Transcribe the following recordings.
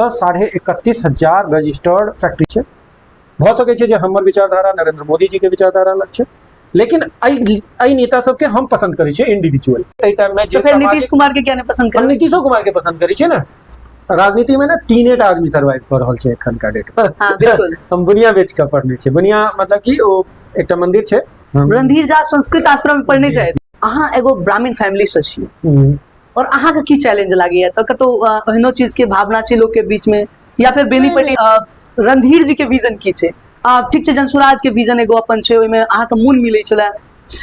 जतऽ 31,500 registered factory छै। भऽ सकै छै जे हमर विचारधारा नरेंद्र मोदी जी के विचारधारा अलग छै, लेकिन एहि नेता सबके हम पसंद करै छियै इंडिविजुअल। ताहि टाइम में तो फिर नीतीश कुमार के क्या नहीं पसंद कर? नीतीशो कुमार के पसंद करै छियै ना। राजनीति में ना 3 आदमी सर्वाइव कर रहल छै एखन का डेट पर। हाँ, बिल्कुल। हम बुनिया बेच के पढ़ने छै। बुनिया मतलब कि ओ एकटा मंदिर छै, रणधीर झा संस्कृत आश्रम में पढ़ने जाए। अहाँ एगो ब्राह्मण फैमिली से छियै और अहाँ के की चैलेंज लागी है? तो कतो एहनो चीज के भावना छै लोग के बीच में, या फिर बेनीपट्टी रणधीर जी के विजन की छै? ठीक छै, जनसुराज के विजन एगो अपन छै, ओइ में अहाँ के मूल मिलै छले।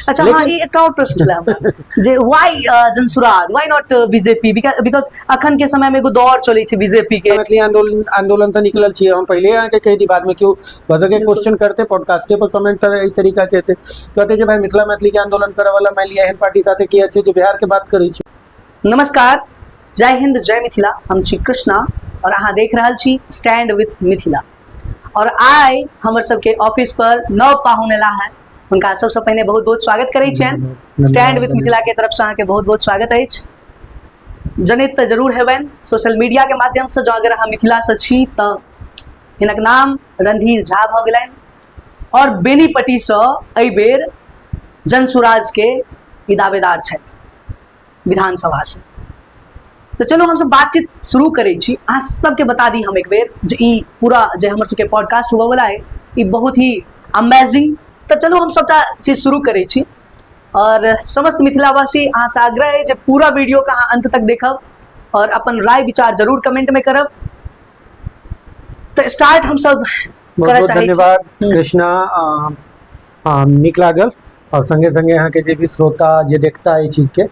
अच्छा, हाँ, ई एकटा और प्रश्न छले हमरा जे why Jan Suraaj, why not BJP? Because अखन के समय में एगो दौर चलै छै बीजेपी के। मैथिली आंदोलन से निकलल छियै हम। पहले यहाँ के कह दी, बाद में क्यों वजह के क्वेश्चन करते पॉडकास्ट पर कमेंट करे ई तरीका कहते जे भाई मिथिला मैथिली के आंदोलन करे वाला मान लिया एहन पार्टी साथे किया छै जे बिहार के बात करै छै। नमस्कार, जय हिंद, जय मिथिला। हम छी कृष्णा और अहाँ देख रहल छी स्टैंड विथ मिथिला। और आइ हमर सबके ऑफिस पर नव पाहुन एला है, उनका सबसे पहले बहुत बहुत स्वागत करै छियनि। स्टैंड विथ मिथिला के तरफ से अहाँ के बहुत बहुत स्वागत अछि। जनैत तऽ जरूर हेबनि सोशल मीडिया के माध्यम से, जो अगर अहाँ मिथिला से छी तऽ हिनक नाम रणधीर झा भऽ गेलनि और बेनीपट्टी से एहि बेर जनसुराज के ई दावेदार छथि विधानसभा से। तो चलो हम सब बातचीत शुरू करै छी। अहाँ सबके बता दी हम एक बेर जे ई पूरा जे हमर सबके पॉडकास्ट हुआ वाला है ई बहुत ही अमेजिंग। तो चलो हम सबटा चीज शुरू करै छी और समस्त मिथिलावासी अहाँ से आग्रह है जे पूरा वीडियो का अहाँ अंत तक देखब और अपन राय विचार जरूर कमेंट में करब। तो स्टार्ट हम सब बहुत बहुत धन्यवाद कृष्णा, नीक लागल। और संगे संगे यहाँ के जे भी श्रोता जे देखता है चीज के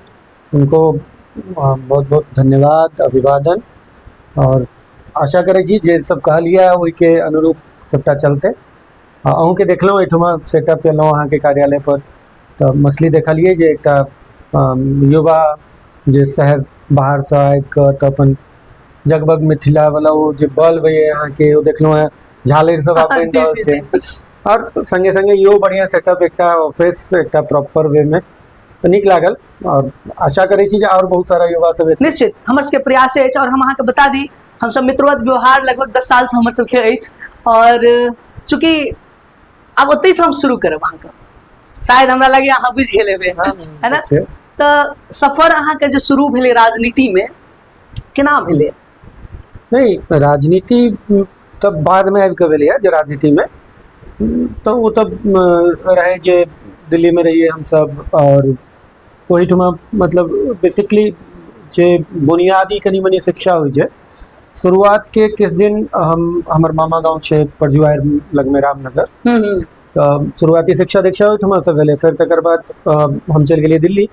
उनको बहुत बहुत धन्यवाद, अभिवादन। और आशा करे छी जे सब कहलिए ओहि के अनुरूप सबटा चलते। अहूँ के देखलहुँ एहिठमा सेटअप केलहुँ अहाँ के कार्यालय पर, तो मछली देखलिए जे एकटा युवा जे शहर बाहर से आबि कऽ तऽ अपन जगबग मिथिला वाला वो जे बल्ब है अहाँ के ओ देखलहुँ है, झालर सब आप बनि रहल छै। और संगे संगे इहो बढ़िया सेटअप, एकटा ऑफिस एकटा प्रॉपर वे में, तो नीक लागल। और आशा करे छी जे और बहुत सारा युवा सब निश्चित हमर सबके प्रयास अछि। और हम अहाँ के बता दी हम सब मित्रवत व्यवहार लगभग 10 साल से हमर सबके अछि। और चूंकि अब ओतै से हम शुरू करब अहाँ के, शायद हमरा लगे अहाँ बुझ गेल हेबै, है ना? तो सफर अहाँ के जे शुरू भेलै राजनीति में केना भेलै? नहीं, राजनीति तब बाद में आबि कऽ भेलै है जे राजनीति में तो वो तब रहे जे दिल्ली में रहिए हम सब। और वही ठुमा मतलब बेसिकली जे बुनियादी कनी मनी शिक्षा हुई छै। शुरुआत के किस दिन हमर मामा गाँव छै परजुआर लग में रामनगर, तो शुरुआती शिक्षा दीक्षा ओहिठमा से भेलै। फिर तकर बाद हम चलि गेलियै दिल्ली,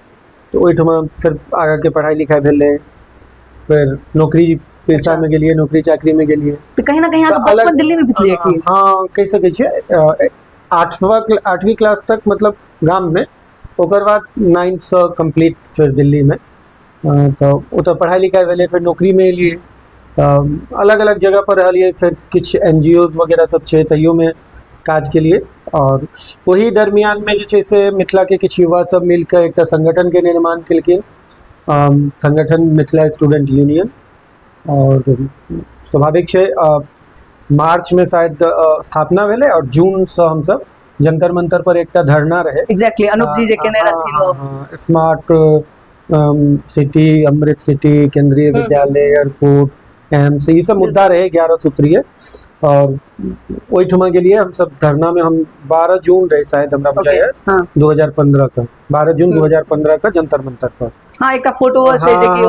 तो ओहिठमा फिर आगा के पढ़ाई लिखाई भेलै। फिर नौकरी पेशा में गेलियै, नौकरी चाकरी में गेलियै। तो कहीं ना कहीं अहाँ के बचपन दिल्ली में बितलियै कि? हाँ, कहि सकै छियै। 8वीं क्लास तक मतलब गाम में, ओकर बाद 9th से कंप्लीट फिर दिल्ली में। तो ओतऽ पढ़ाई लिखाई भेलै, फिर नौकरी में एलियै, अलग अलग जगह पर रहलियै। फिर किछु NGOs वगैरह सब छै तैयो में काज केलियै। और वही दरमियान में जे छै से मिथिला के किछु युवा सब मिलकर एकटा संगठन के निर्माण केलखिन, संगठन मिथिला स्टूडेंट यूनियन। और स्वाभाविक छै मार्च में शायद स्थापना भेलै और जून से हम सब जंतर मंतर पर एकटा धरना रहे। एग्जैक्टली, अनूप जी जे केने रहथिन स्मार्ट सिटी, अमृत सिटी, केंद्रीय विद्यालय, एयरपोर्ट, एम्स, ये सब मुद्दा रहे 11 सूत्रीय। और ओहिठमा गेलिए हम सब धरना में। हम 12 जून रहे शायद हमरा बुझाइए 2015 का, 12 जून 2015 का जंतर मंतर पर। हाँ, एक फोटो छै जे कि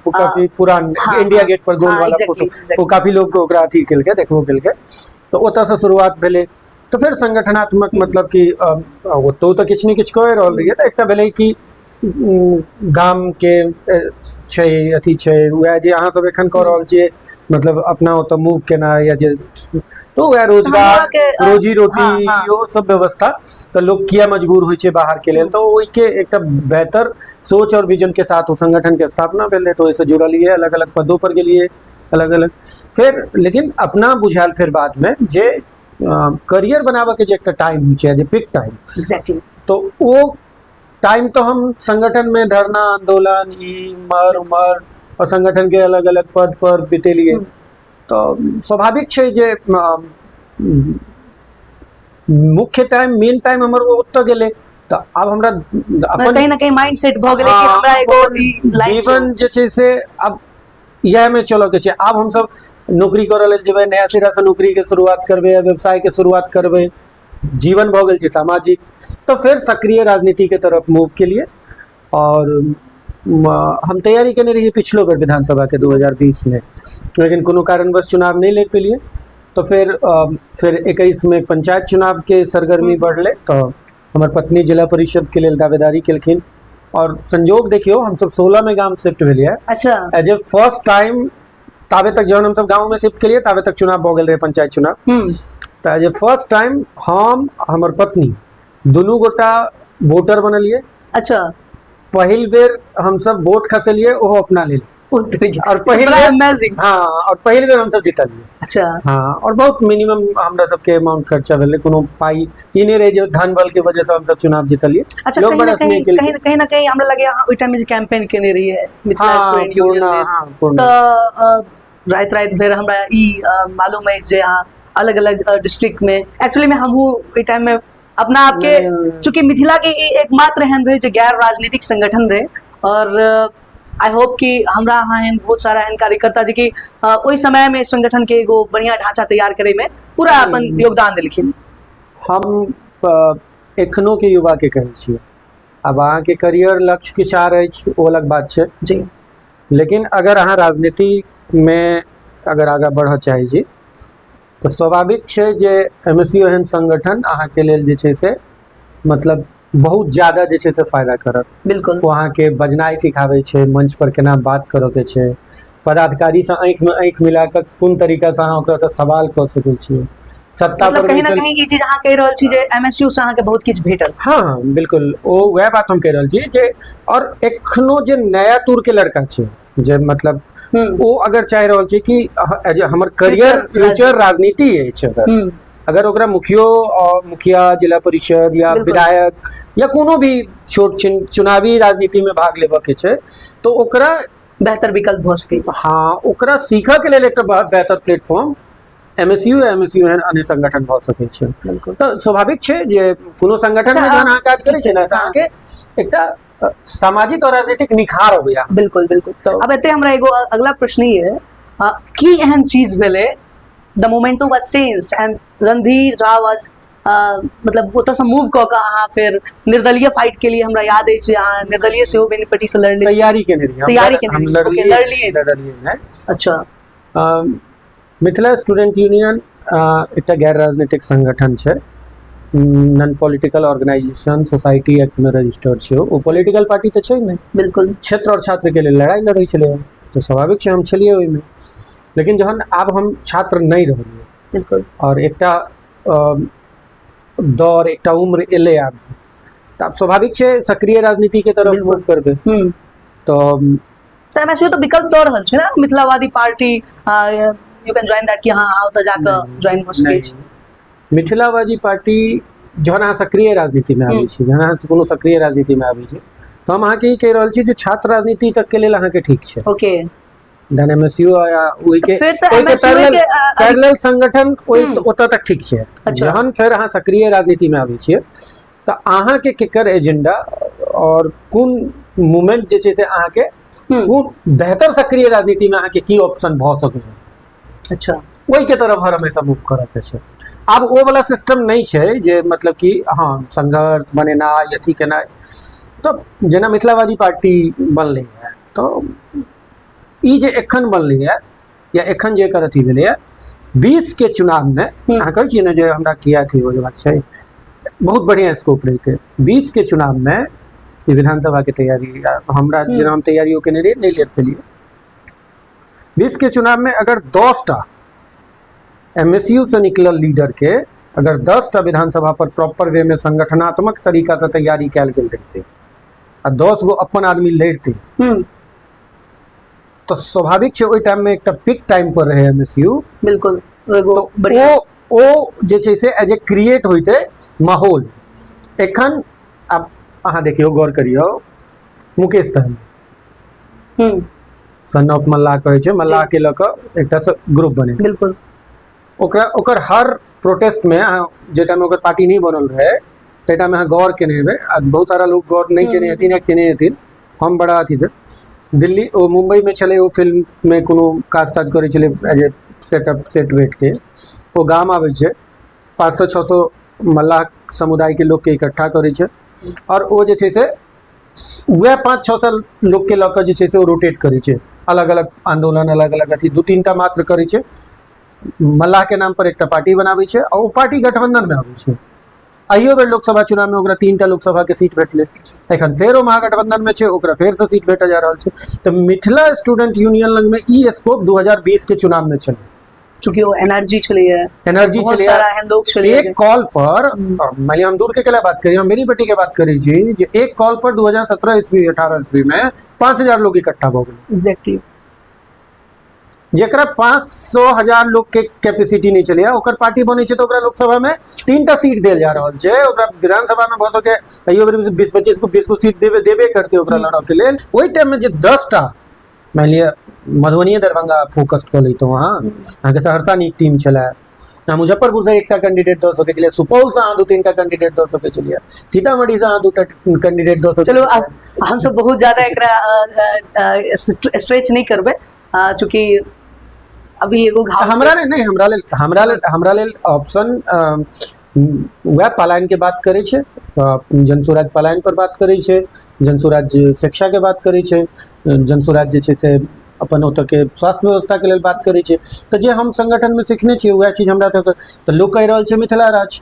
वो काफी पुराना इंडिया गेट पर गोल वाला फोटो, वो काफी लोग ओकरा अथी केलकै, देखबो केलकै। तो ओतऽ से शुरुआत भेलै। तो फिर संगठनात्मक मतलब कि ओतौ तऽ किछु ने किछु कऽ रहल रहियै। तऽ एकटा भेलै कि गाम के छै अथी छै वएह जे अहाँ सब एखन कऽ रहल छियै, मतलब अपना ओतऽ मूव केना या जे, तो वएह रोजगार रोजी रोटी यो सब व्यवस्था। तो लोग किया मजबूर होइ छै बाहर के लेल, तो ओहि के एकटा बेहतर सोच और विजन के साथ ओ संगठन के स्थापना भेलै। तो ओहिसँ जुड़लियै, अलग अलग पदों पर गेलियै, अलग अलग। फिर लेकिन अपना बुझायल फिर बाद में जे करियर बनाबे के जे एकटा टाइम होइ छै, जे पिक टाइम, एग्जैक्टली, तो वो टाइम तो हम संगठन में धरना आंदोलन ई मर उमर और संगठन के अलग अलग पद पर बितेलिए। तो स्वाभाविक छै जे मुख्य टाइम मेन टाइम हमर वो ओतऽ गेलै, तऽ आब हमरा अपन कहीं ना कहीं माइंड सेट भऽ गेलै कि हमरा एगो ई लाइन जीवन जे छै से आब इएह में चलऽ के छै। आब हमसब नौकरी करऽ लेल जेबै, नया सिरा से नौकरी के शुरुआत करबै, व्यवसाय के शुरुआत करबै, जीवन भऽ गेल छै सामाजिक, तो फिर सक्रिय राजनीति के तरफ मूव के लिए। और हम तैयारी केने रहिए पिछलो बेर विधानसभा के 2020 में, लेकिन कोनो कारणवश चुनाव नहीं लड़ पेलिए। तो फिर 21 में पंचायत चुनाव के सरगर्मी बढ़ले, तो हमार पत्नी जिला परिषद के लिए दावेदारी केलखिन, और संजोग देखियो हम सब 16 में गांव शिफ्ट भेलिए। अच्छा एज ए फर्स्ट टाइम ताबे तक जब हम सब गांव में शिफ्ट केलिए ताबे तक चुनाव भऽ गेल रहे, पंचायत चुनाव। तो एज ए फर्स्ट टाइम हम हमर पत्नी दुनू गोटा वोटर बनलिए। अच्छा पहिल बेर हम सब वोट खसेलिए, ओहो अपना लेल, और पहिल बेर अमेजिंग। हाँ, और पहिल बेर हम सब जीतलिए। अच्छा हाँ, और बहुत मिनिमम हमरा सबके अमाउंट खर्चा भेलै, कोनो पाई ई नहीं रहे जे धन बल के वजह से हम सब चुनाव जीतलिए। अच्छा लोग कहीं ना बड़ा कहीं स्नेह केलकै। कहीं ना कहीं हमरा लगे अहाँ ओइ टाइम में जे कैंपेन केने रही है मिथिला हाँ, स्टूडेंट यूनियन पूर्ण, में, हाँ, पूर्ण। तो रात भेर हमरा ई मालूम है जे अहाँ अलग अलग डिस्ट्रिक्ट में एक्चुअली में हमहू ओइ टाइम में अपना आपके चूंकि मिथिला के ई एकमात्र एहन रहे जो गैर राजनीतिक संगठन रहे, और आई होप कि हमरा अहाँ एहन बहुत सारा एहन कार्यकर्ता जे कि ओइ समय में संगठन के एगो बढ़िया ढांचा तैयार करे में पूरा अपन योगदान देलखिन। हम एखनो के युवा के कहै छियै, अब अहाँ के करियर लक्ष्य किछु आर अछि ओ अलग बात छै जी, लेकिन अगर अहाँ राजनीति में अगर आगाँ बढ़ऽ चाहै छी तो स्वाभाविक छै जे MSU एहन संगठन अहाँ के लेल जे छै से मतलब बहुत ज्यादा जे छै से फायदा करत। बिल्कुल वो अहाँ के बजनाइ सिखाबै छै, मंच पर केना बात करऽ के छै, पदाधिकारी से आँखि में आँखि मिला कऽ कोन तरीका से अहाँ ओकरा से सवाल कऽ सकै छियै, सत्ता मतलब पर कहीं ना बैसल। कहीं ई चीज अहाँ कहि रहल छी जे MSU से अहाँ के बहुत किछु भेटल। हाँ हाँ बिल्कुल, ओ वह बात हम कह रहल छी जे और एखनो जे नया टूर के लड़का छै जे मतलब वो अगर चाह रहल छै कि हमर करियर फ्यूचर राजनीति अछि, अगर ओकरा मुखिया जिला परिषद या विधायक या कोनो भी छोट चुनावी राजनीति में भाग लेबऽ के छै तो ओकरा बेहतर विकल्प भऽ सकै छै। हाँ, ओकरा सीखऽ के लेल एकटा बहुत बेहतर प्लेटफॉर्म MSU एहन अन्य संगठन भऽ सकै छै। तो स्वाभाविक छै जे कोनो संगठन में जहन अहाँ काज करै छै ना तऽ अहाँके एकटा सामाजिक और राजनीतिक निखार होइया। बिल्कुल बिल्कुल। तो अब एते हमरा एगो अगला प्रश्न ये है की एहन चीज भेलै the momentum was changed and Randhir Jha was मतलब ओतऽ से मूव कऽ कऽ अहाँ फिर निर्दलीय फाइट के लिए हमरा याद अछि अहाँ निर्दलीय सेहो बेनीपट्टी से लड़ली, तैयारी केने रही, तैयारी केने हम रही, लड़लिए हैं। अच्छा मिथिला स्टूडेंट यूनियन एकटा गैर राजनीतिक संगठन छै, non political organisation society act में रजिस्टर्ड छै, ओ पॉलिटिकल पार्टी तऽ छै नहीं। बिल्कुल क्षेत्र और छात्र के लिए लड़ाई लड़ै छलै, तो स्वाभाविक छै हम छलिए ओहिमे, लेकिन जहन आब हम छात्र नहीं रहलिए बिल्कुल और एकटा दौर एकटा उम्र एले आब तऽ आब स्वाभाविक छै सक्रिय राजनीति के तरफ मूव करबै। तो MSU तो विकल्प दऽ रहल छै ना मिथिलावादी party, you can join that कि हाँ ओतऽ जाकऽ ज्वाइन भऽ सकै छी। मिथिलावादी पार्टी जहन अहाँ सक्रिय राजनीति में आबै छी, जहन अहाँ कोनो सक्रिय राजनीति में आबै छी तो हम अहाँके ई कहि रहल छी जे छात्र राजनीति तक के लेल अहाँके ठीक छै। ओके धन MSU या ओहि के पैरेलल संगठन ओतऽ तक ठीक छै। जहन फिर अहाँ सक्रिय राजनीति में आबै छियै तऽ अहाँ के केकर एजेंडा और कोन मूवमेंट जे छै से अहाँ के कोन बेहतर सक्रिय राजनीति में अहाँ के की ऑप्शन भऽ सकैए, अच्छा ओहि के तरफ हर हमेशा मूव करऽ के छै। आब ओ वाला सिस्टम नहीं छै जे मतलब कि हाँ संघर्ष बनेनाइ अथी केनाइ, तो जेना मिथिलावादी पार्टी बनलै है तो ई जे एखन बनलै है या एखन जे एकर अथी भेलै है 20 के चुनाव में अहाँ कहै छियै ने जे हमरा किया अथी हो बात छै, बहुत बढ़िया स्कोप रहिते 20 के चुनाव में विधानसभा के तैयारी हमरा जेना हम तैयारियों केने रहियै नहीं ले पेलियै। 20 के चुनाव में अगर 10टा MSU से निकलल लीडर के अगर 10टा विधानसभा पर प्रॉपर वे में संगठनात्मक तरीका से तैयारी कैल गेल रहते आ 10 गो अपन आदमी लड़ते तो स्वाभाविक छै ओहि टाइम में एकटा पिक टाइम पर रहे MSU। बिल्कुल तो ओ जे छै से एज ए क्रिएट होइते माहौल एखन आब अहाँ देखियो गौर करियो मुकेश सहनी सन ऑफ मल्लाह कहै छै, मल्लाह के लऽ कऽ एकटा ग्रुप बने। बिल्कुल ओकरा ओकर हर प्रोटेस्ट में जे टाइम ओकर पार्टी नहीं बनल रहे ते टाइम अहाँ गौर केने हेबै, बहुत सारा लोग गौर नहीं केने हेथिन या केने हेथिन, हम बड़ा अथी थे। दिल्ली ओ मुंबई में छले ओ फिल्म में कोनो काज ताज करै छलै एज ए सेटअप सेट वेट के, ओ गाम आबै छै 500-600 मल्लाह समुदाय के लोग के इकट्ठा करै छै और ओ जे छै से वह 500-600 लोग के लऽ कऽ जे छै से ओ रोटेट करै छै, अलग अलग आंदोलन अलग अलग अथी 2-3टा मात्र करै छै, मल्लाह के नाम पर एकटा पार्टी बनाबै छै और ओ पार्टी गठबंधन में आबै छै। अहियो बेर लोकसभा चुनाव में ओकरा 3टा लोकसभा के सीट भेटले, एखन फेर ओ महागठबंधन में छै, ओकरा फेर से सीट भेटल जा रहल छै। तऽ मिथिला स्टूडेंट यूनियन लग में ई स्कोप 2020 के चुनाव में छलै, चूंकि वो एनर्जी छलिए, एनर्जी बहुत छलै, सारा एहन लोग छलिए एक कॉल पर मान लिया हम दूर के केला बात करी, हम बेनीपट्टी के बात करी छी जे एक कॉल पर 2017 ईस्वी 18 ईस्वी में 5000 लोग इकट्ठा भऽ गेल, एग्जैक्टली जेकरा 500,000 लोग के कैपेसिटी नहीं चलिए, ओकर पार्टी बनै छै तऽ ओकरा लोकसभा में 3टा सीट देल जा रहल छै, ओकरा विधानसभा में भऽ सके कहियो बेर 20-25 को 20 को सीट देबे करते ओकरा लड़ऽ के लेल। ओहि टाइम में जे 10टा मान लिया मधुबनी दरभंगा फोकस कऽ लैतहुँ, वहाँ अहाँके सहरसा नीक टीम छलै, मुजफ्फरपुर से एकटा कैंडिडेट दऽ सकै छलियै, सुपौल से अहाँ 2-3टा कैंडिडेट दऽ सकै छलियै, सीतामढ़ी से अहाँ 2टा कैंडिडेट दऽ सकै। चलो अब हम सब बहुत ज्यादा एकरा स्ट्रेच नहीं करबे, चूंकि अभी एगो घाव हमरा लेल नहीं, हमरा लेल ऑप्शन वह पलायन के बात करे छै, जनसुराज पलायन पर बात करे छै, जनसुराज शिक्षा के बात करे छै, जनसुराज जे छै से अपन ओतऽ के स्वास्थ्य व्यवस्था के लेल बात करे छै। तऽ जे हम संगठन में सीखने छियै वह चीज हमरा तक तऽ लोग कहि रहल छै मिथिला राज,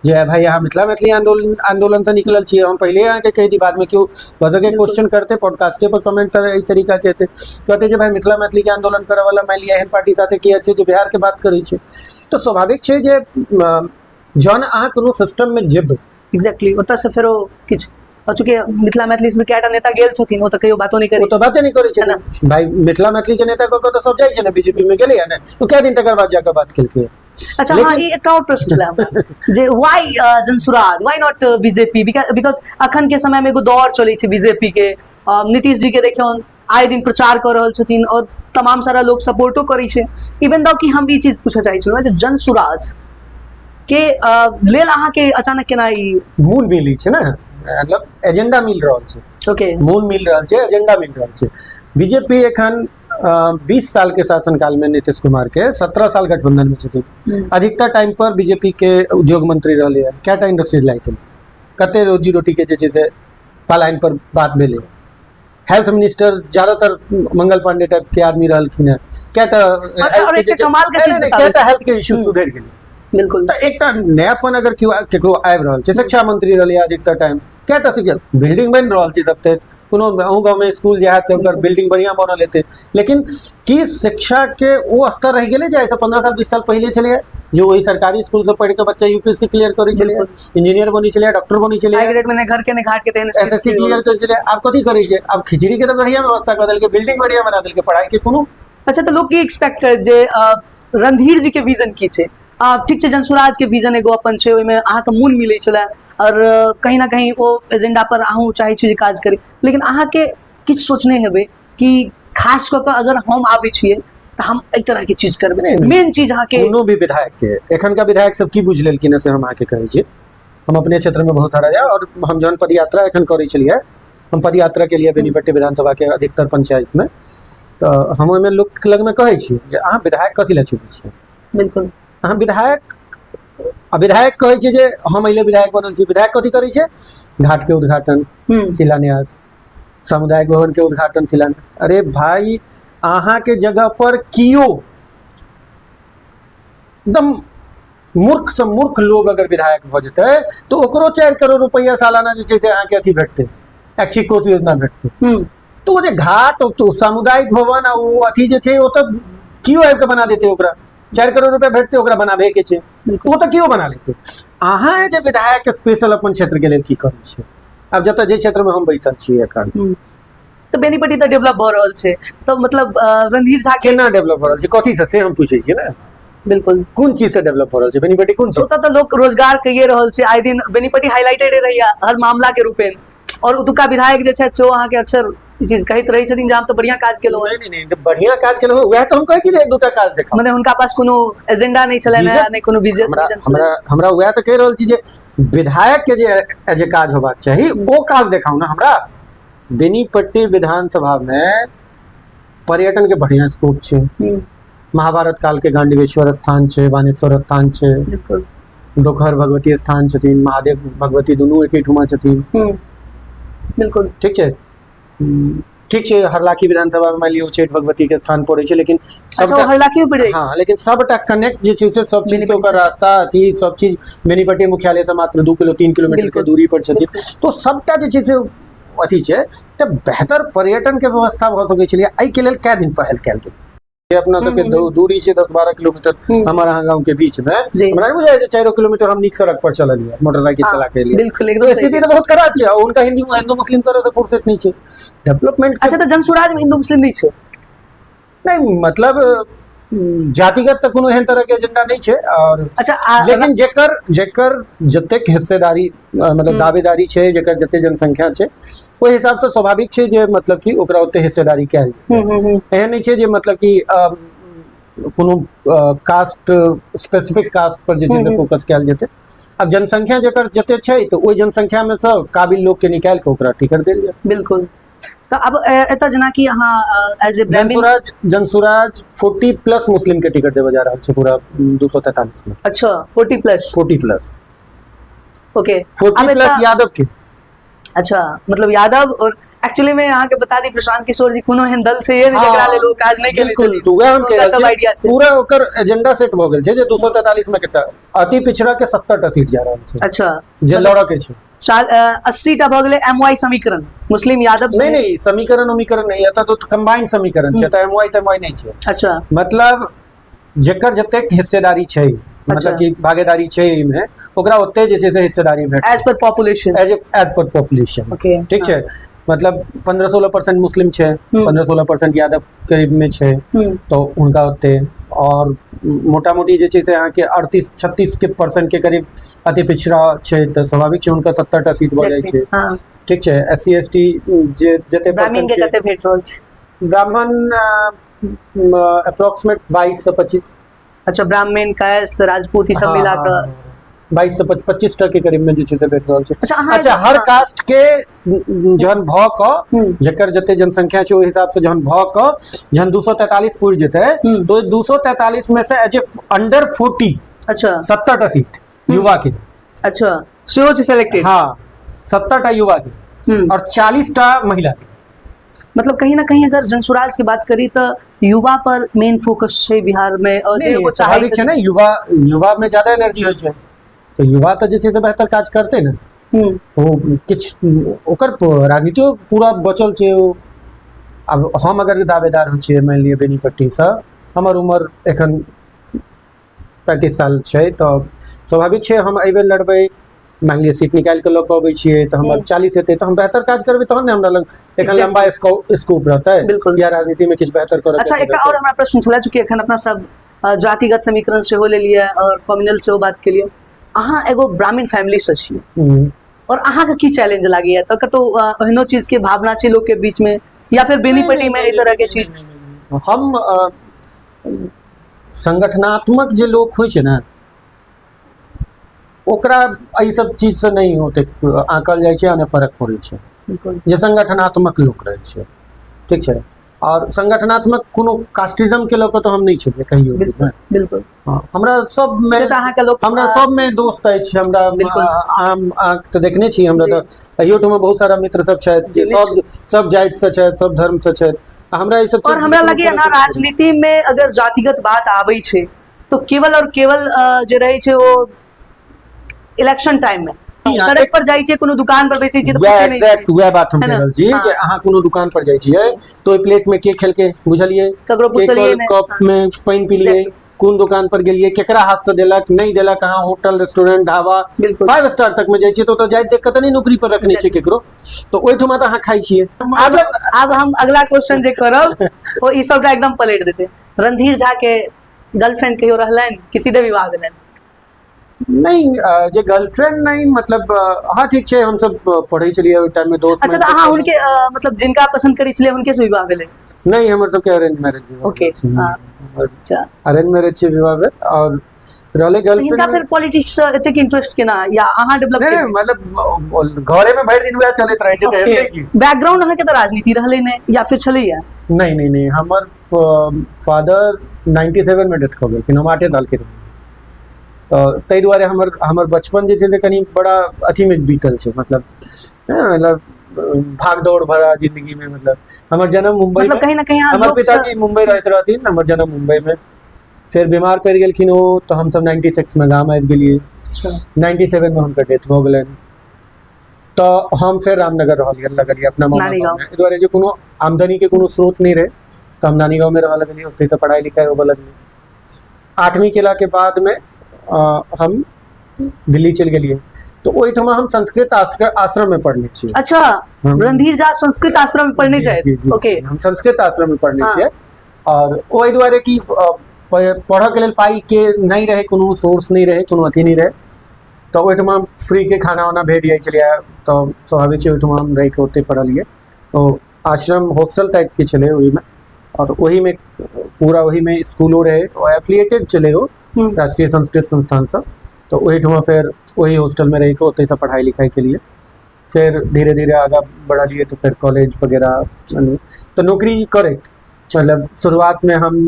जे भाई यहाँ मैथिली आंदोलन से निकलल छियै। हम पहले यहाँ के कही थी, बाद में क्यों वजह के क्वेश्चन करते पॉडकास्टे पर कमेंट करे तरीका कहते जे भाई मिथिला मैथिली के आंदोलन करे वाला मान लिया एहन पार्टी साथे किया छै जे बिहार के बात करे छै, तो स्वाभाविक छै जे जन अहाँ कोनो सिस्टम में जेबै एग्जैक्टली ओतऽ से फेरो किछ, और चूंकि मिथिला मैथिली से कएटा नेता गेल छथिन, ओ तऽ कहियो बातो नहीं वो करी, तो बातें नहीं करे छै ना भाई। मिथिला मैथिली के नेता कऽ तो सब जाइ छै ना, बीजेपी में गेलै ना, तो क्या दिन तकर बाद जाकर बात केलकै। अच्छा हाँ, ई एकटा और प्रश्न छलै हमरा जे why Jan Suraaj, why not BJP, because अखन के समय में एगो दौर चलै छै बीजेपी के, नीतीश जी के देखियौ आए दिन प्रचार कर रहल छथिन और तमाम सारा लोग सपोर्टो करै छै। इवन दो कि हम ई चीज पूछऽ चाहै छी जे जनसुराज के लेल अहाँ के अचानक केना ई मूल मिली छै ना, मतलब एजेंडा मिल रहल छै, ओके मूल मिल रहल छै, एजेंडा मिल रहल छै। बीजेपी एखन 20 साल के शासनकाल में नीतीश कुमार के 17 साल गठबंधन में छथिन, अधिकतर टाइम पर बीजेपी के उद्योग मंत्री रहले हैं, क्या टाइम इंडस्ट्रीज लाइक कते रोजी रोटी के जे छै से पलायन पर बात भेले, हेल्थ मिनिस्टर ज्यादातर मंगल पांडे टाइप के आदमी रहलखिन है, क्या हेल्थ के इश्यू सुधर गेलै। बिल्कुल तऽ एकटा नयापन अगर केकरो आबि रहल छै, शिक्षा मंत्री रहलै अधिकतर टाइम, कैटा बिल्डिंग बनि रहल छै, सब कोनो अहूँ गाँव में स्कूल जे है ओकर बिल्डिंग बढ़िया बनल हेतै, लेकिन की शिक्षा के वो स्तर रह गेलै जे 15 साल 20 साल पहले छलै, जो वही सरकारी स्कूल से पढ़ के बच्चा यूपीएससी क्लियर करै छलै, इंजीनियर बनी छलै, डॉक्टर बनी छलै, ग्रेड में घर के ने घाट के तेहन एसएससी क्लियर करै छलै। आब कथी करै छै, आब खिचड़ी के तो बढ़िया व्यवस्था कर देलकै, बिल्डिंग बढ़िया बना देलकै, पढ़ाई के कोनो। अच्छा तो लोग की एक्सपेक्ट करे जे रणधीर जी के विजन की छै, ठीक छै जनसुराज के विजन एगो अपन छै, ओहिमे अहाँके मूल मिलै छलै और कहीं ना कहीं वो एजेंडा पर अहूँ चाहै छी जे काज करी, लेकिन अहाँके किछु सोचने हेबै कि खास कऽ कऽ अगर हम आबै छियै तऽ हम एहि तरह के चीज करबै। मेन चीज अहाँके कोनो भी विधायक के एखनका विधायक सब की बुझ लेलखिन से हम अहाँके कहै छी, हम अपने क्षेत्र में बहुत सारा और हम जहन पदयात्रा एखन करै छलियै, हम पदयात्रा के लिए बेनीपट्टी विधानसभा के अधिकतर पंचायत में, तो हम ओहिमे लोक लग में कहै छी जे अहाँ विधायक कथी लए चुनै छियै। बिल्कुल अहाँ विधायक कहै छै जे हम अइले विधायक बनल छी, विधायक कथी करै छै, घाट के उद्घाटन, शिलान्यास, सामुदायिक भवन के उद्घाटन शिलान्यास। अरे भाई अहाँ के जगह पर कियो एकदम मूर्ख से मूर्ख लोग अगर विधायक भ जेतै तो ओकरो 4 करोड़ रुपया सालाना जे छै से अहाँ के अथी भेटतै, ऐच्छिक कोष योजना भेटतै। तो वो जे घाट तो सामुदायिक भवन आ वो अथी जे छै ओ तऽ कियो आबि के बना देतै, ओकरा 4 करोड़ रुपया भेटतै, ओकरा बनाबे के छै, वो तऽ कियो बना लेतै। अहाँ जे विधायक स्पेशल अपन क्षेत्र के लेल की करै छै, अब जतऽ जे क्षेत्र में हम बैसल छियै एखन, तो बेनीपट्टी तो डेवलप भ रहल छै, तो मतलब रणधीर झा केना डेवलप भ रहल छै, कथी से हम पूछै छियै ना। बिल्कुल कोन चीज से डेवलप हो रहल छै बेनीपट्टी, कोन चीज? ओतऽ तऽ लोक रोजगार कइए रहल छै, आइ दिन बेनीपट्टी हाईलाइटेड रहैया हर मामला के रूपे, और ओतुका विधायक जे छै सेहो अहाँके अक्सर ई चीज कहैत रहै छथिन जे हम तो बढ़िया काज केलहुँ हैं। नहीं नहीं नहीं, बढ़िया काज केलहुँ, वएह तो हम कहै छी जे एक दूटा काज देखाउ। मने हुनका पास कोनो एजेंडा नहीं छलनि हैं, विजन- नहीं कोनो विजन हमरा छलनि। हमरा हमरा वएह तो कह रहल छी जे विधायक के जे काज होबाक चाही ओ काज देखाउ ना हमरा। बेनीपट्टी विधानसभा में पर्यटन के बढ़िया स्कोप छै। महाभारत काल के गांडीवेश्वर स्थान छै, बानेश्वर स्थान छै, बिल्कुल डोखर भगवती स्थान छथिन, महादेव भगवती दुनू एके ठुमा छथिन। बिल्कुल ठीक छै। ठीक छै, हरलाखी विधानसभा में मान लियो उच्चैठ भगवती के स्थान पड़े छै, लेकिन अच्छा वो हरलाखी में पड़ जाए। हाँ, लेकिन सबटा कनेक्ट जे छै से सब चीज के ओकर रास्ता अथी सब चीज बेनीपट्टी मुख्यालय से मात्र 3 किलोमीटर के बिल्कुल। दूरी पर छथिन। तो सबटा जे छै से अथी छै, तो बेहतर पर्यटन के व्यवस्था भ सकै छलै। एहि के लेल कै दिन पहल कैल गेल। ये अपना सबके दूरी छै 10-12 किलोमीटर हमर अहाँ गांव के बीच में। जी। हमरा नहीं बुझाय जे 4 किलोमीटर हम नीक सड़क पर चललिए मोटरसाइकिल हाँ, चला के लिए। बिल्कुल, एकदम तो सही स्थिति तो बहुत खराब छै। और उनका हिंदू मुस्लिम करे से फुर्सत नहीं छै। डेवलपमेंट अच्छा तो जनसुराज में हिंदू मुस्लिम नहीं छे। नहीं मतलब जातिगत तो कोनो एहन तरह के एजेंडा नहीं छै। और अच्छा लेकिन जेकर जतेक हिस्सेदारी मतलब दावेदारी छै, जेकर जते जनसंख्या छै, ओहि हिसाब से स्वाभाविक छै जे मतलब कि ओकरा ओते हिस्सेदारी कैल जेतै। एहन नहीं छै जे मतलब कि कोनो कास्ट स्पेसिफिक कास्ट पर जे छै से फोकस कैल जेतै। अब जनसंख्या जेकर जते छै तो ओहि जनसंख्या में से काबिल लोग के निकाल के ओकरा टिकट देल जाय। बिल्कुल। तो अब एतऽ जेना कि अहाँ एज ए ब्राह्मण। जनसुराज 40+ मुस्लिम के टिकट देवे जा रहल छै पूरा 243 में। अच्छा 40+। 40+। ओके 40+ यादव के। अच्छा मतलब यादव। और एक्चुअली में अहाँ के बता दी प्रशांत किशोर जी कोनो एहन दल से ये जेकरा लेल ओ काज नहीं केले बिल्कुल, तो वह हम कह रहल सब छी आइडिया छै। पूरा ओकर एजेंडा सेट भ गेल छै जे 243 में केटा अति पिछड़ा के 70टा सीट जा रहल छै अच्छा जे लड़ऽ के छै। 80टा भ गेलै एमवाई समीकरण मुस्लिम यादव नहीं नहीं समीकरण नहीं, एतऽ तो कंबाइंड समीकरण छै, एतऽ एमवाई नहीं छै। अच्छा मतलब जेकर जतेक हिस्सेदारी छै, मतलब कि भागीदारी छै में, ओकरा ओते जे छै से हिस्सेदारी भेट as per population. As per population. Okay ठीक छै। मतलब 15-16% मुस्लिम छै, 15-16% यादव करीब में छै, तो उनका ओते। और मोटा मोटी जे छै से अहाँ के 38-36% के करीब अति पिछड़ा छै, तो स्वाभाविक छै उनका 70टा सीट भ जाय छै। ठीक छै। SC ST जे जते ब्राह्मण के कते भेट रहल छै? ब्राह्मण अप्रोक्सीमेट 22 से 25। अच्छा ब्राह्मण कायस्थ राजपूत ई सब मिला के 22 से 25 के करीब में जे छै से भेट रहल छै। अच्छा हर कास्ट के जहन भ क जेकर जते जनसंख्या छै ओहि हिसाब से जहन भ क जहन 243 पूर जेतै तो 243 में से एज ए अंडर 40 अच्छा 70टा सीट युवा के। अच्छा सेहो छै सिलेक्टेड। हाँ 70टा युवा के और 40टा महिला के। मतलब कहीं ना कहीं अगर जनसुराज की बात करी तो युवा पर मेन फोकस है बिहार में। और जे वो चाहे स्वाभाविक छै ना, युवा में ज्यादा एनर्जी होइ छै, तो युवा तो जे छै से बेहतर काज करते ना। ओ किछ ओकर राजनीतियो पूरा बचल छै। अब हम अगर दावेदार होइ छियै, मान लिअ बेनीपट्टी से, हमर उम्र एखन 35 साल छै, तो स्वाभाविक छै हम एहि बेर लड़बै। मान लिअ सीट निकाल के लऽ कऽ अबै छियै तो हमर 40 हेतै तो हम बेहतर काज करबै तहन ने हमरा लग एखन लंबा स्कोप रहतै या राजनीति में किछ बेहतर करब। अच्छा एक और हमरा प्रश्न छला, चूंकि एखन अपना सब जातिगत समीकरण सेहो ले लिए और कम्युनल सेहो बात के लिए। अहाँ एगो ब्राह्मण फैमिली से छियै और अहाँ के की चैलेंज लागैया? तो कतो एहनो चीज के भावना छै लोग के बीच में, या फिर बेनीपट्टी में एहि तरह के चीज? हम संगठनात्मक जे लोग होइ छै ना, ओकरा एहि सब चीज से नहीं होते आंकल जाय छै, ने फर्क पड़े छै। जे संगठनात्मक लोग रहे छै, ठीक छै। और संगठनात्मक कोनो कास्टिज्म के लोग तो हम नहीं छलिए कहियो। बिल्कुल हाँ, हमरा सब में दोस्त अछि। हमरा आम तो देखने छी, हमरा तो अहियो ठमा बहुत सारा मित्र सब छै जे सब जाति से छै, सब धर्म से छै। हमरा ई सब और हमरा लगे ना राजनीति में अगर जातिगत बात आबै छै तो केवल और केवल जे रहे छै वो इलेक्शन टाइम में सड़क पर जाई छै, कोनो दुकान पर बैसै छै तो पूछे नहीं। एग्जैक्ट वह बात हम कह रहल छी जे अहाँ कोनो दुकान पर जाई छियै तो प्लेट में के खेलके बुझलिए, ककरो पूछलिए ने, कप में पानी पीलिए, कोन दुकान पर गेलिए, केकरा हाथ से देलक नहीं देलक, अहाँ होटल रेस्टोरेंट ढाबा 5 स्टार तक में जाई छियै तो जाइत देख के त नहीं नौकरी पर रखने छै केकरो, तो ओइ ठमा त अहाँ खाई छियै। अब हम अगला क्वेश्चन जे करब वो ई सबटा एकदम पलट देते। रणधीर झा के गर्लफ्रेंड कहियो रहलन कि सीधे विवाह भेलन? नहीं जे गर्लफ्रेंड नहीं मतलब हाँ ठीक छे हम सब पढ़े चलिए ओइ टाइम में दोस्त अच्छा तो अहाँ हुनके मतलब जिनका पसंद करी छलिए हुनके से विवाह भेलै? नहीं हमर सबके अरेंज मैरिज ओके, हाँ, अच्छा। अरेंज मैरिज छे विवाह भेल और रहले हिनका गर्लफ्रेंड फिर पॉलिटिक्स से एतेक इंटरेस्ट केना या अहाँ डेवलप नहीं मतलब घरे में भरि दिन वएह चलैत रहे छे त हेतै की बैकग्राउंड अहाँ के तो राजनीति रहले ने या फिर छलैया? नहीं हमर फादर 97 में डेथ हो गेलखिन, हम 8 साल के रही तो ताहि दुआरे हमर बचपन जे छै से कनी बड़ा अथी में बीतल छै मतलब भाग दौड़ भरा जिंदगी में मतलब हमर जन्म मुंबई मतलब में कहीं ना कहीं हमर पिताजी मुंबई रहत रहथिन, हमर जन्म मुंबई में फिर बीमार पड़ गेलखिन ओ तो हम सब 96 में गाम आबि गेलिए। 97 में हुनकर डेथ भऽ गेलनि तो हम फिर रामनगर लगलिए अपना मामा गाँव में। एहि दुआरे जे कोनो आमदनी के कोनो स्रोत नहीं रहे तो हम नानी गाँव में रह लगलिए, ओतहि से पढ़ाई लिखाई होबऽ लगली। 8वीं केला के बाद में हम दिल्ली चल गेलिए तो ओहिठमा हम संस्कृत आश्रम में पढ़ने छिए। अच्छा, रणधीर झा संस्कृत आश्रम में पढ़ने जाए? ओके, हम संस्कृत आश्रम में पढ़ने छिए और ओहि दुआरे की पढ़ऽ के लेल पाई के नहीं रहे, कोनो सोर्स नहीं रहे, कोनो अथी नहीं रहे तो ओहिठमा फ्री के खाना वाना भेट जाइ छलिए तो स्वाभाविक छै ओहिठमा हम रहि के ओते पढ़लिए। तो आश्रम हॉस्टल टाइप के छले ओहि में और वही में पूरा वही में स्कूलों रहे और एफिलिएटेड चले हो राष्ट्रीय संस्कृत संस्थान से तो वही फिर वही हॉस्टल में रह के ओते से पढ़ाई लिखाई के लिए फिर धीरे धीरे आगे बढ़ा लिए तो फिर कॉलेज वगैरह तो नौकरी करे मतलब शुरुआत में हम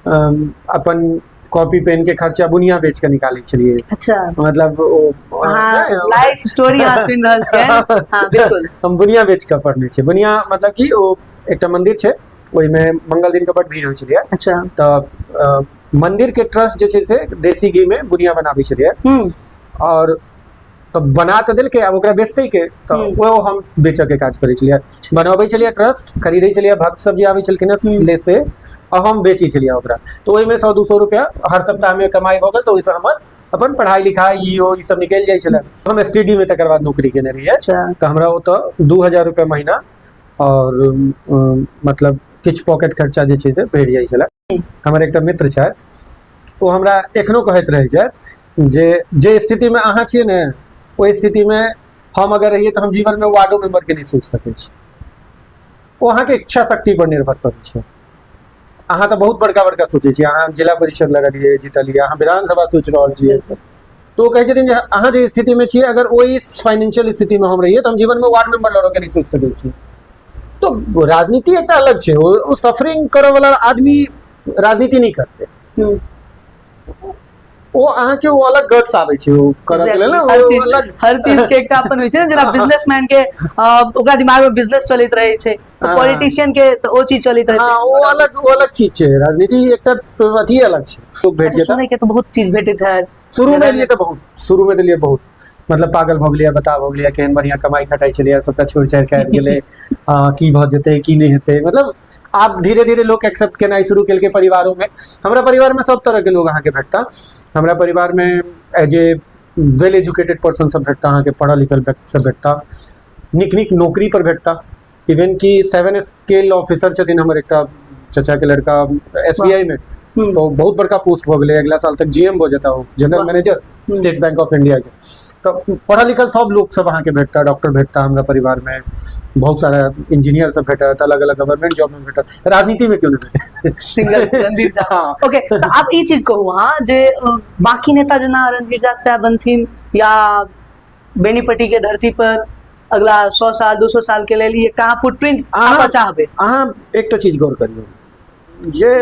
अपन कॉपी पेन के खर्चा बुनिया बेच के निकाले चलिए। अच्छा, मतलब लाइफ स्टोरी यहाँ सुन रहल छियै। हाँ बिल्कुल, हम बुनिया बेच के पढ़ने छे। बुनिया मतलब कि ओ एकटा मंदिर छे ओहि में मंगल दिन के बड़ भीड़ होइ छलिए। अच्छा, तो मंदिर के ट्रस्ट जे छे से देसी घी में बुनिया बनाबे छलिए और तो बना तो दिल के अब ओकरा बेचते के तो वो हम बेचे के काज करे छलिए, बनाबे छलिए ट्रस्ट, खरीदे छलिए, भक्त सब जे आवे छलखिन ले से और हम बेची छलिए ओकरा। तो ओहि में 100-200 रुपया हर सप्ताह में कमाई भ गेल तो ओहिसे हमर अपन पढ़ाई लिखाई ई सब निकल जाय छले। हम एसटीडी में तकर बाद नौकरी केने रहिए। अच्छा, तो हमरा ओ तो 2000 रुपया महीना और मतलब किछ पॉकेट खर्चा जे छै से भेट जाइ छले। हमर एकटा मित्र छथि ओ हमरा एखनो कहैत रहै छथि जे स्थिति में अहाँ छियै ने ओहि स्थिति में हम अगर रहिए तो हम जीवन में वार्डो मेंबर के नहीं सोच सकै छी। ओ अहाँ के इच्छा शक्ति पर निर्भर करै छै। अहाँ तो बहुत बड़का बड़का सोचे छी, अहाँ जिला परिषद लड़लिए जीतलिए, अहाँ विधानसभा सोच रहल छियै तो ओ कहै छथिन जे अहाँ जे स्थिति में छियै अगर ओहि फाइनेंशियल स्थिति में हम रहिए तो हम जीवन में वार्ड मेंबर लड़ो के नहीं सोच सकै छी। तो राजनीति एक अलग है, वो सफरिंग करे वाला आदमी राजनीति नहीं करते, वो अहाँ के वो अलग गट्स आवे छै वो करे के लेल ना, वो अलग हर चीज के एकटा अपन होइ छै जेना बिजनेसमैन के ओकरा दिमाग में बिजनेस चलैत रहे छै तो पॉलिटिशियन के तो वो चीज चलैत रहे छै। हां वो अलग चीज छै, राजनीति एकटा अथी अलग छै। तो भेट जेता सुनै के तो बहुत चीज भेटैत है शुरू में लिए बहुत मतलब पागल भ गेलिए, बता भ गेलिए, केहन बढ़िया कमाई खटाई छलिए, सबटा छोड़ छाड़ के आबि गेले, की भ जेते की नहीं हेते। मतलब आप धीरे धीरे लोग एक्सेप्ट केनाई शुरू केल के परिवारों में। हमरा परिवार में सब तरह के लोग अहाँ के भेटता। हमरा परिवार में as a well educated person सब भेटता, अहाँ के पढ़ा लिखल व्यक्ति सब भेटता, निक नौकरी पर भेटता। इवन कि 7 स्केल ऑफिसर छथिन हमर एकटा चाचा के लड़का एसबीआई में, तो बहुत बड़का पोस्ट भ गेले, अगला साल तक जीएम हो जाता हो, general manager state bank of India के। तो पढ़ा लिखल सब लोग सब अहाँ के भेटता, डॉक्टर भेटता हमरा परिवार में, बहुत सारा इंजीनियर सब भेटा, अलग अलग गवर्नमेंट जॉब में भेटा, राजनीति में क्यों नहीं भेटे सिंगल रणधीर झा। ओके, तो आप ई चीज कहू हाँ जे बाकी नेता जना रणधीर झा साहब बनथिन या बेनीपट्टी के धरती पर अगला 100 साल 200 साल के लिए एक कहाँ फुटप्रिंट आप चाहबे। अहाँ एकटा चीज गौर करियो जे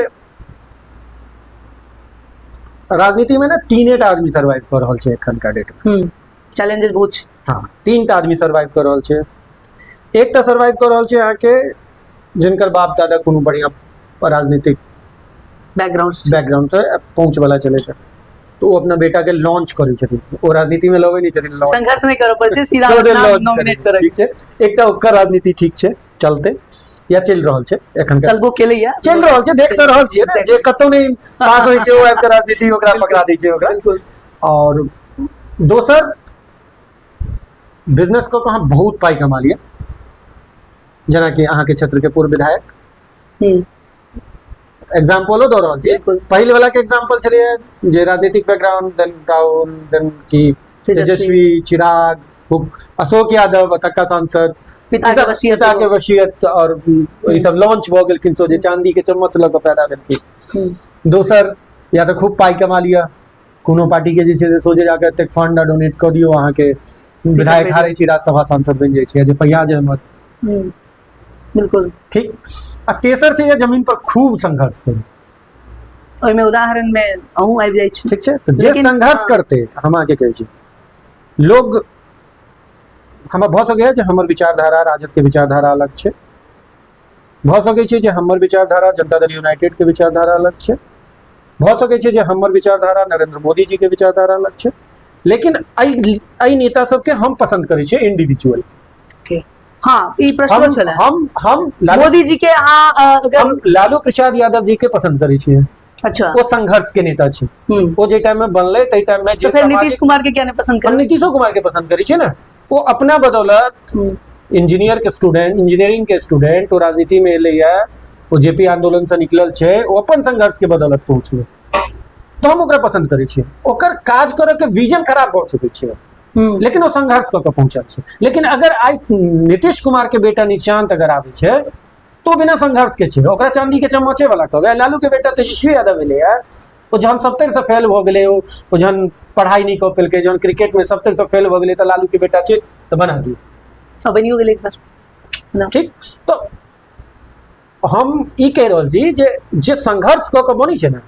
राजनीति में ना 3 आदमी सर्वाइव कर रहल छै एखन का डेट में। चैलेंजेस बहुत छै। हाँ, 3 आदमी सर्वाइव कर रहल छै। एकटा सर्वाइव कर रहल छै अहाँ के जिनकर बाप दादा कोनो बढ़िया राजनीतिक बैकग्राउंड से पहुंच वाला चले छै, तो वो अपना बेटा के लॉन्च करे छथिन। ओ राजनीति में लगे नहीं छथिन, संघर्ष नहीं करे पड़े छै, सीधा नाम नॉमिनेट करे। ठीक छै, एकटा ओकर राजनीति ठीक छै, चलते या चल रहल छै एखन का चलबो केले या चल रहल छै, देख तो रहल छियै ना, जे कतौ नहीं पास होय छै ओ आबि के राजनीति ओकरा पकड़ा दै छै ओकरा। और दोसर बिजनेस को कहाँ बहुत पाई कमा लिया, जना कि अहाँ के क्षेत्र के पूर्व विधायक एग्जांपलो दो रहल छी। बिल्कुल। पहिल वाला के एग्जांपल छलिए जे राजनीतिक बैकग्राउंड, देन राहुल, देन की तेजस्वी, चिराग, अशोक यादव तक का सांसद, पिता के वसीयत पिता के वसीयत और ई सब लॉन्च भ गेलखिन सो जे चांदी के चम्मच लग पैदा भेलखिन। दोसर या तो खूब पाई कमा लिया, कोनो पार्टी के जे छै से सोझे जाके एतेक फंड डोनेट कर दियो, अहाँ के विधायक हारे छी, राज्यसभा सांसद बन जाय छै, जे फैयाज अहमद। बिल्कुल ठीक। आ तेसर छै ये जमीन पर खूब संघर्ष करू। ओहिमे उदाहरण में अहूँ आबि जाइ छी। ठीक छै, तो जे लेकिन संघर्ष हाँ। करते हम अहाँके कहै छी, लोग हमरा भऽ सकैए जे हमर विचारधारा राजद के विचारधारा अलग छै, भऽ सकै छै जे हमर विचारधारा जनता दल यूनाइटेड के विचारधारा अलग छै, भऽ सकै छै जे हमर विचारधारा नरेंद्र मोदी जी के विचारधारा अलग छै, लेकिन एहि नेता सबके हम पसंद करै छियै इंडिविजुअल। Okay. हाँ, ई प्रश्न छलै। हम मोदी जी के अहाँ अगर हम लालू प्रसाद यादव जी के पसंद करै छियै। अच्छा वो संघर्ष के नेता छै। वो जे टाइम में बनले तै टाइम में तो फिर नीतीश कुमार के क्या नहीं पसंद हम कर? नीतीशो कुमार के पसंद करै छियै ना। वो अपना बदौलत इंजीनियर के स्टूडेंट, इंजीनियरिंग के स्टूडेंट वो राजनीति में एलैया, वो जेपी आंदोलन से निकलल छै, वो अपन संघर्ष के बदौलत पहुंचले, तो हम ओकरा पसंद करै छियै। ओकर काज करऽ के विजन खराब भऽ सकै छै, लेकिन वो संघर्ष कऽ के पहुंचल छै। लेकिन अगर आइ नीतीश कुमार के बेटा निशांत अगर आबै छै तो बिना संघर्ष के छै, ओकरा चांदी के चम्मचे वाला कहबै। लालू के बेटा तेजस्वी यादव एलै है, वो जहन 70 से फेल भऽ गेलै, वो जहन पढ़ाई नहीं कऽ पेलकै, जहन क्रिकेट में 70 से फेल भऽ गेलै, तो लालू के बेटा छै तो बना दियौ, अब बनियो गेलै एक बार। ठीक। तो हम ई कह रहल छी जे संघर्ष कऽ के बनी छै ना,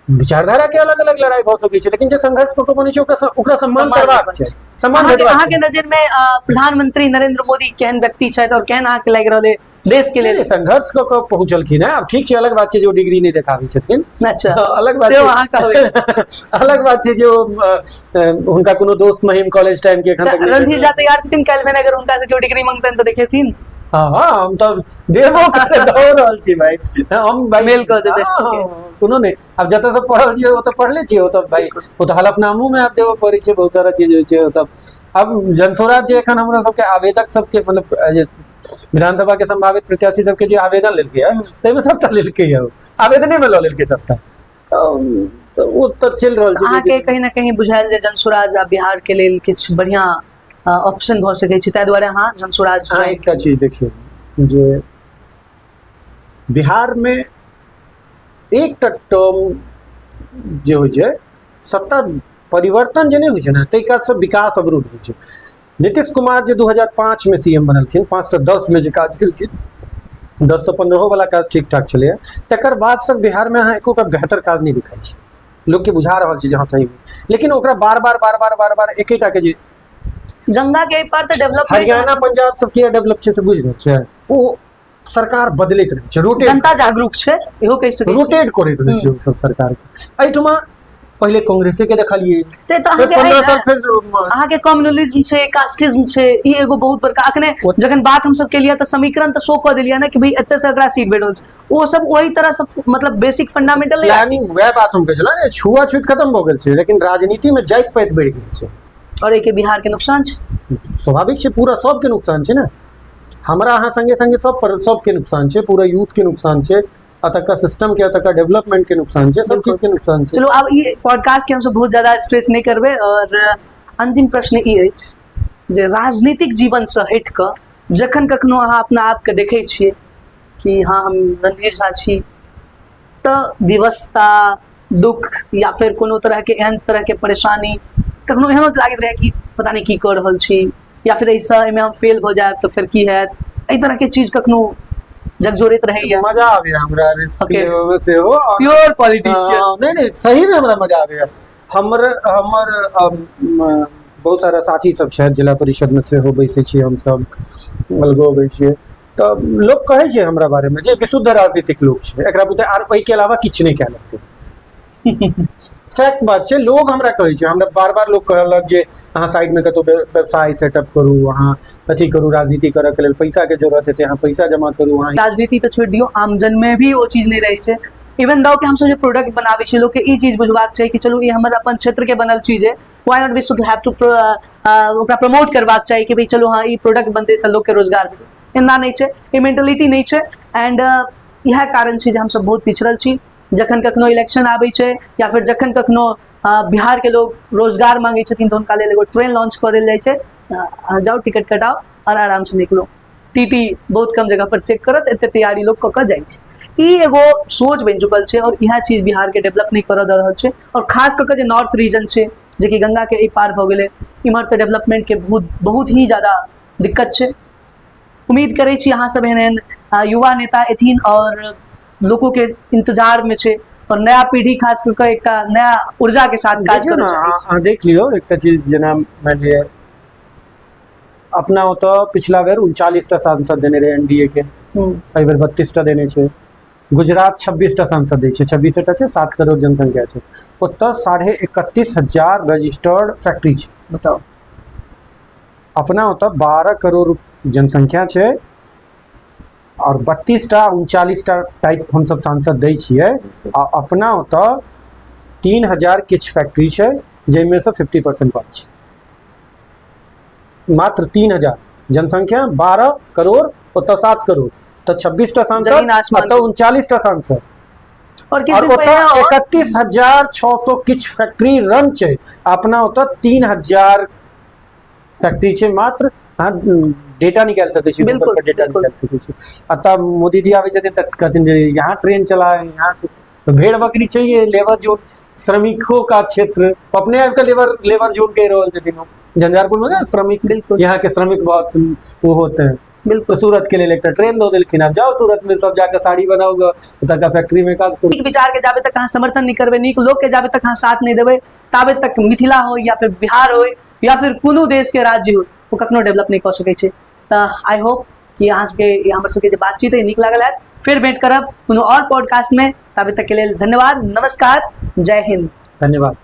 विचारधारा के अलग अलग लड़ाई भऽ सकै छै, लेकिन जे संघर्ष कऽ के बनी छै ओकरा सम्मान करबाक छै, सम्मान भेटबाक अहाँ के नजर में प्रधानमंत्री नरेंद्र मोदी केहन व्यक्ति छथि और केहन अहाँ के लागि रहल देश के लेल? संघर्ष कऽ के पहुंचलखिन है। अब ठीक छै, अलग बात छै जे ओ डिग्री नहीं देखाबै छथिन। अच्छा, अलग बात से छै अहाँ कहबै। अलग बात छै जे हुनका कोनो दोस्त महिम कॉलेज टाइम के एखन तक नहीं रणधीर झा तैयार छथिन काल्हि में अगर हुनका से केओ डिग्री मांगतनि तो देखेथिन? हाँ हाँ, हम तो देबो कर दऽ रहल छी भाई, हम भाई मेल कऽ देबै। कोनो नहीं। अब जतऽ से पढ़ल छियै ओ तऽ पढ़ले छियै, ओ तऽ भाई ओ तऽ हलफनामो में आप देबो पड़ै छै, बहुत सारा चीज होइ छै। ओ तऽ अब जनस्वराज जे एखन हमरा सबके आवेदक सबके मतलब जे विधानसभा के संभावित प्रत्याशी सबके जे आवेदन लेलकै है, ताहिमे सबटा लेलकै है, आवेदने में लऽ लेलकै सबटा। ओ तऽ चलि रहल छै। अहाँ के कहीं ना कहीं बुझायल जे जनस्वराज आ बिहार के लेल किछु बढ़िया ऑप्शन भऽ सकै छै, ताहि दुआरे अहाँ जनस्वराज हाँ, एकटा चीज देखियौ जे बिहार में एकटा टर्म जे होइ छै, सत्ता परिवर्तन जे नहि होइ छै ने, ताहि काज से विकास अवरुद्ध होइ छै। नीतीश कुमार जे 2005 में सीएम बनलखिन, 5 से 10 में जे काज केलखिन, 10 से 15 वाला काज ठीक ठाक छलै, तकर बाद से बिहार में अहाँ एकोटा बेहतर काज नहीं दिखाई छै। लोग के बुझा रहल छै जहाँ सही में, लेकिन ओकरा बार बार एकेटा के जे गंगा के पार तऽ डेवलपमेंट, हरियाणा पंजाब सब के डेवलप छै से बुझ रहल छै। ओ सरकार बदलैत रहै छै, रोटेट, जनता जागरूक छै, इहो कहि सकै छी। रोटेट करैत रहै छै ओ सब सरकार के। एहिठमा पहिले कांग्रेसे के देखलिए, ते तो फिर 15 साल फिर अहाँ के कम्युनलिज्म छै, कास्टिज्म छै, ई एगो बहुत बड़का अखने जखन बात हम सब के लिए तऽ समीकरण तऽ शो कऽ देलियै ना कि भाई एते से एकरा सीट भेटल छै, ओ सब ओही तरह से मतलब बेसिक फंडामेंटल प्लानिंग, वह बात हम कहै छलहुँ ने, छुआछूत खत्म भऽ गेल छै, लेकिन राजनीति में जाइत पाइत बढ़ि गेल छै, और एके बिहार के नुकसान छै। स्वाभाविक छै, पूरा सबके नुकसान छै ना, हमरा अहाँ संगे संगे सब पर सबके नुकसान छै, पूरा यूथ के नुकसान छै, अतका सिस्टम के, अतका डेवलपमेंट के नुकसान छै, सब चीज के नुकसान छै। चलो अब ये पॉडकास्ट के हम सब बहुत ज्यादा स्ट्रेस नहीं करबे, और अंतिम प्रश्न ई अछि जे राजनीतिक जीवन से हटि कऽ जखन कखनो अहाँ अपना आप के देखै छियै कि हाँ हम रणधीर झा छी, तऽ विवशता, दुख या फिर कोनो तरह के एहन तरह के परेशानी कखनो एहनो लागैत रहै कि पता नहीं की कर रहल छी, या फिर ऐसा एहिमे हम फेल भऽ जायब तो फिर की हैत, एहि तरह के चीज कखनो जगजोरैत रहैया? मजा आबैया हमरा रिस्क लेबे में से हो, प्योर पॉलिटिशियन। नहीं सही में हमरा मजा आबैया। हमर बहुत सारा साथी सब छथि, जिला परिषद में सेहो बैसै छियै हमसब, अलगो बैसै छियै, तऽ लोग कहै छै हमरा बारे में जे विशुद्ध राजनीतिक लोग छै, एकरा बुते आर ओहिके अलावा किछु नहीं कए लगतै। फैक्ट बात छै, लोग हमरा कहै छै, हमरा बार बार लोग कहलक जे अहाँ साइड में कतौ व्यवसाय सेटअप करू, अहाँ अथी करू, राजनीति करऽ के लेल पैसा के जरूरत हेतै, अहाँ पैसा जमा करू। अहाँ राजनीति तो छोड़ दियो, आमजन में भी वो चीज नहीं रही छै। इवन दो के हम सब जे प्रोडक्ट बनाबै छी, लोग के ई चीज बुझबाक छै कि चलू ई हमर अपन क्षेत्र के बनल चीज है, why not we should have to ओकरा प्रमोट करबाक चाही कि भाई चलो हाँ ई प्रोडक्ट बनते से लोग के रोजगार मिले। एना नहीं छै, ई मेंटालिटी नहीं छै। एंड इएह कारण छै जे हमसब बहुत पिछड़ल छी। जखन कखनो इलेक्शन आबै छै या फिर जखन कखनो बिहार के लोग रोजगार मांगे छथिन तो उनका लेल एगो ट्रेन लॉन्च कर देल जाइ छै, जाओ टिकट कटाओ और आराम से निकलो। टीटी बहुत कम जगह पर चेक करत, एते तैयारी लोग कऽ जाइ छै। ई एगो सोच बनि चुकल छै और इएह चीज बिहार के डेवलप नहीं करऽ दऽ रहल छै। और खास कऽ के जे नॉर्थ रीजन छै जे कि गंगा के एहि पार भऽ गेलै, इम्हर तऽ डेवलपमेंट के बहुत ही ज्यादा दिक्कत छै। उम्मीद करै छी अहाँ सब एहन एहन युवा नेता एथिन और लोगों के इंतजार में छै और नया पीढ़ी खास करके एक नया ऊर्जा के साथ काज देखियौ करऽ ना, चाहै छै। अहाँ देख लियौ एकटा चीज, जेना मानि लिअ अपना ओतऽ पिछला बेर 39टा सांसद देने रहे एनडीए के, एहि बेर 32टा देने छै। गुजरात 26टा सांसद दै छै, 26टा छै, 7 करोड़ जनसंख्या छै। ओतऽ 31,500 रजिस्टर्ड फैक्ट्री छै। बताओ, अपना ओतऽ 12 करोड़ जनसंख्या छै और 32टा 39टा टाइप हमसब सांसद दै छियै। आ अपना ओतऽ 3000 किछ फैक्ट्री छै जाहिमे से 50% बंद छै। मात्र 3000 जनसंख्या, 12 करोड़, ओतऽ 7 करोड़, तो 26टा सांसद, जमीन आसमान ओतऽ 39टा सांसद और किस और दिन पहले ओतऽ 31,600 किछ फैक्ट्री रन छै। अपना ओतऽ 3000 फैक्ट्री छै मात्र। अहाँ डेटा निकाल सकै छी, बिल्कुल, गूगल पर डेटा बिल्कुल। निकाल सकै छी। अतः मोदी जी आबै छथिन तऽ कहथिन जे यहाँ ट्रेन चलाए, यहाँ तो भेड़ बकरी चाहिए, लेबर जोन, श्रमिकों का क्षेत्र, अपने आप का लेबर जोन कह रहल छथिन। झंझारपुर में ना श्रमिक, बिल्कुल। यहाँ के श्रमिक बहुत वो होते हैं। बिल्कुल तो सूरत के लिए एक ट्रेन दो दिलखिन, आप जाओ सूरत में, सब जाकर साड़ी बनाओगे, उधर का फैक्ट्री में काज करो। नीक विचार के जाबे तक अहाँ समर्थन नहीं करबे, नीक लोग के जाबे तक अहाँ साथ नहीं देबे, ताबे तक मिथिला हो या फिर बिहार हो या फिर कोनो देश के राज्य हो, वो कखनो डेवलप नहीं कर सकै छै। तऽ आई होप कि अहाँ सबके हमर सबके जे बातचीत है नीक लागल है। फिर भेंट करब कोनो और पॉडकास्ट में, ताबे तक के लिए धन्यवाद, नमस्कार, जय हिंद। धन्यवाद।